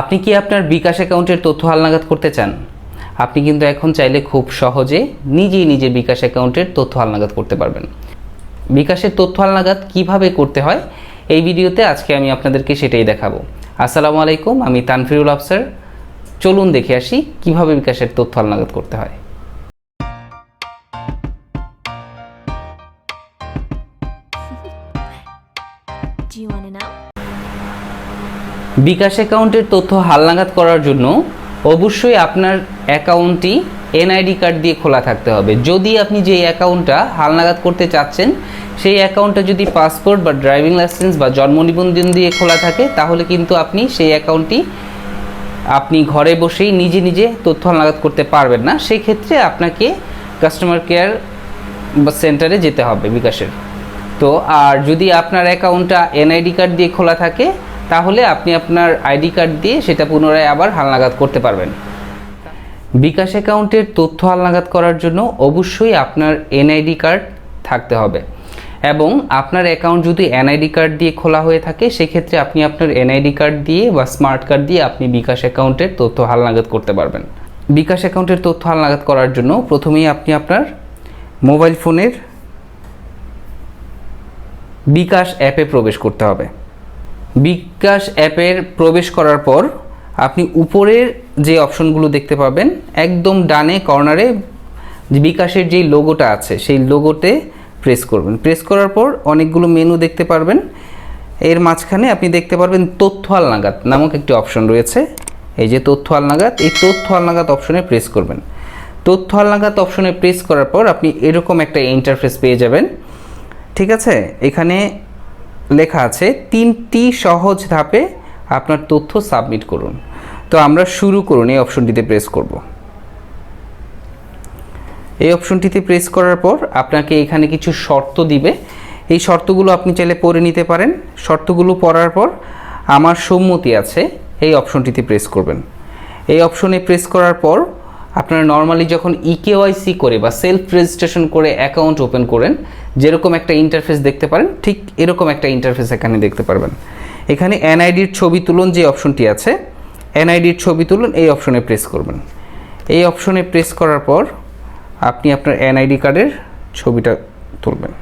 আপনি কি আপনার বিকাশ অ্যাকাউন্টের তথ্য হালনাগাদ করতে চান? আপনি কিন্তু এখন চাইলে খুব সহজে নিজের বিকাশ অ্যাকাউন্টের তথ্য হালনাগাদ করতে পারবেন। বিকাশের তথ্য হালনাগাদ কিভাবে করতে হয় এই ভিডিওতে আজকে আমি আপনাদেরকে সেটাই দেখাবো। আসসালামু আলাইকুম, আমি তানফিরুল আফসার। চলুন দেখে আসি কিভাবে বিকাশের তথ্য হালনাগাদ করতে হয়। বিকাশ অ্যাকাউন্টের তথ্য হালনাগাদ করার জন্য অবশ্যই আপনার অ্যাকাউন্টটি এনআইডি কার্ড দিয়ে খোলা থাকতে হবে। যদি আপনি যে অ্যাকাউন্টটা হালনাগাদ করতে চাচ্ছেন সেই অ্যাকাউন্টটা যদি পাসপোর্ট বা ড্রাইভিং লাইসেন্স বা জন্ম নিবন্ধন দিয়ে খোলা থাকে তাহলে কিন্তু আপনি সেই অ্যাকাউন্টটি আপনি ঘরে বসেই নিজে তথ্য হালনাগাদ করতে পারবেন না। সেই ক্ষেত্রে আপনাকে কাস্টমার কেয়ার বা সেন্টারে যেতে হবে বিকাশের। তো আর যদি আপনার অ্যাকাউন্টটা এনআইডি কার্ড দিয়ে খোলা থাকে তাহলে আপনি আপনার আইডি কার্ড দিয়ে সেটা পুনরায় আবার হালনাগাদ করতে পারবেন। বিকাশ অ্যাকাউন্টের তথ্য হালনাগাদ করার জন্য অবশ্যই আপনার এনআইডি কার্ড থাকতে হবে এবং আপনার অ্যাকাউন্ট যদি এনআইডি কার্ড দিয়ে খোলা হয়ে থাকে সেক্ষেত্রে আপনি আপনার এনআইডি কার্ড দিয়ে বা স্মার্ট কার্ড দিয়ে আপনি বিকাশ অ্যাকাউন্টের তথ্য হালনাগাদ করতে পারবেন। বিকাশ অ্যাকাউন্টের তথ্য হালনাগাদ করার জন্য প্রথমেই আপনি আপনার মোবাইল ফোনের বিকাশ অ্যাপে প্রবেশ করতে হবে। বিকাশ অ্যাপের প্রবেশ করার পর আপনি উপরের যে অপশনগুলো দেখতে পাবেন একদম ডানে কর্নারে বিকাশের যেই লোগোটা আছে সেই লোগোতে প্রেস করবেন। প্রেস করার পর অনেকগুলো মেনু দেখতে পারবেন। এর মাঝখানে আপনি দেখতে পারবেন তথ্য হালনাগাদ নামক একটি অপশন রয়েছে। এই যে তথ্য হালনাগাদ, এই তথ্য হালনাগাদ অপশনে প্রেস করবেন। তথ্য হালনাগাদ অপশনে প্রেস করার পর আপনি এরকম একটা ইন্টারফেস পেয়ে যাবেন। ঠিক আছে, এখানে লেখা আছে 3টি সহজ ধাপে আপনার তথ্য সাবমিট করুন। তো আমরা শুরু করুন এই অপশনটিতে প্রেস করব। এই অপশনটিতে প্রেস করার পর আপনাকে এখানে কিছু শর্ত দিবে। এই শর্তগুলো আপনি চাইলে পড়ে নিতে পারেন। শর্তগুলো পড়ার পর আমার সম্মতি আছে এই অপশনটিতে প্রেস করবেন। এই অপশনে প্রেস করার পর আপনারা নর্মালি যখন ইকেওয়াইসি করে বা সেলফ রেজিস্ট্রেশন করে অ্যাকাউন্ট ওপেন করেন যেরকম একটা ইন্টারফেস দেখতে পারেন ঠিক এরকম একটা ইন্টারফেস এখানে দেখতে পারবেন। এখানে এনআইডির ছবি তুলুন যে অপশনটি আছে, এনআইডির ছবি তুলুন এই অপশনে প্রেস করবেন। এই অপশনে প্রেস করার পর আপনি আপনার এনআইডি কার্ডের ছবিটা তুলবেন।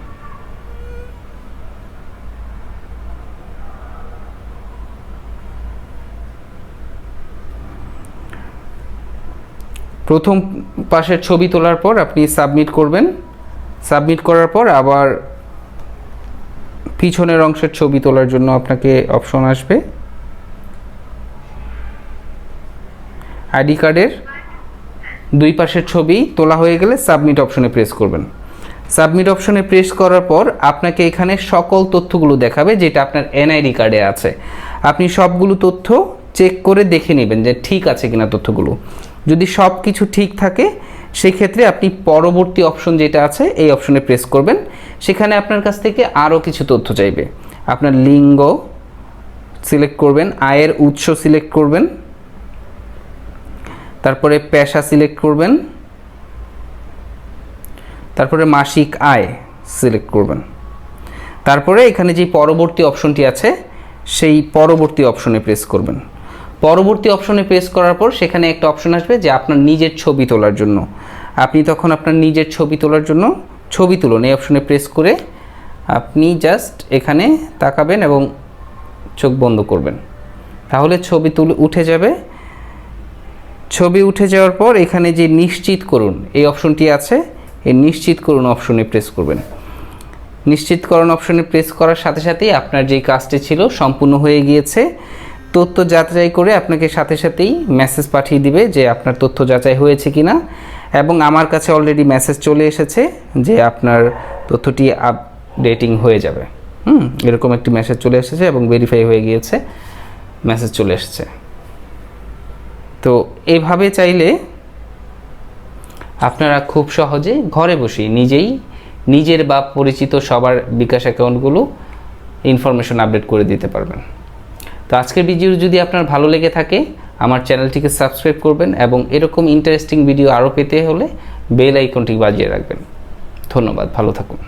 প্রথম পাশের ছবি তোলার পর আপনি সাবমিট করবেন। সাবমিট করার পর আবার পিছনের অংশের ছবি তোলার জন্য আপনাকে অপশন আসবে। আইডি কার্ডের দুই পাশের ছবি তোলা হয়ে গেলে সাবমিট অপশনে প্রেস করবেন। সাবমিট অপশনে প্রেস করার পর আপনাকে এখানে সকল তথ্যগুলো দেখাবে যেটা আপনার এনআইডি কার্ডে আছে। আপনি সবগুলো তথ্য চেক করে দেখে নেবেন যে ঠিক আছে কিনা তথ্যগুলো। যদি সব কিছু ঠিক থাকে সেক্ষেত্রে আপনি পরবর্তী অপশন যেটা আছে এই অপশনে প্রেস করবেন। সেখানে আপনার কাছ থেকে আরও কিছু তথ্য চাইবে। আপনার লিঙ্গ সিলেক্ট করবেন, আয়ের উৎস সিলেক্ট করবেন, তারপরে পেশা সিলেক্ট করবেন, তারপরে মাসিক আয় সিলেক্ট করবেন। তারপরে এখানে যে পরবর্তী অপশনটি আছে সেই পরবর্তী অপশনে প্রেস করবেন। পরবর্তী অপশনে প্রেস করার পর সেখানে একটা অপশন আসবে যে আপনার নিজের ছবি তোলার জন্য। আপনি তখন আপনার নিজের ছবি তোলার জন্য ছবি তুলুন এই অপশনে প্রেস করে আপনি জাস্ট এখানে তাকাবেন এবং চোখ বন্ধ করবেন, তাহলে ছবি উঠে যাবে। ছবি উঠে যাওয়ার পর এখানে যে নিশ্চিত করুন এই অপশনটি আছে এই নিশ্চিত করুন অপশনে প্রেস করবেন। নিশ্চিতকরণ অপশনে প্রেস করার সাথে সাথেই আপনার যে কাজটি ছিল সম্পূর্ণ হয়ে গিয়েছে। তথ্য যাচাই করে আপনাকে সাথে সাথেই মেসেজ পাঠিয়ে দিবে যে আপনার তথ্য যাচাই হয়েছে কিনা, এবং আমার কাছে অলরেডি মেসেজ চলে এসেছে যে আপনার তথ্যটি আপডেটিং হয়ে যাবে। এরকম একটি মেসেজ চলে এসেছে এবং ভেরিফাই হয়ে গিয়েছে, মেসেজ চলে এসেছে। তো এভাবে চাইলে আপনারা খুব সহজে ঘরে বসেই নিজের বা পরিচিত সবার বিকাশ অ্যাকাউন্টগুলো ইনফরমেশন আপডেট করে দিতে পারবেন। তো আজকের ভিডিও যদি আপনার ভালো লেগে থাকে আমার চ্যানেলটিকে সাবস্ক্রাইব করবেন এবং এরকম ইন্টারেস্টিং ভিডিও আরও পেতে হলে বেল আইকনটি বাজিয়ে রাখবেন। ধন্যবাদ, ভালো থাকুন।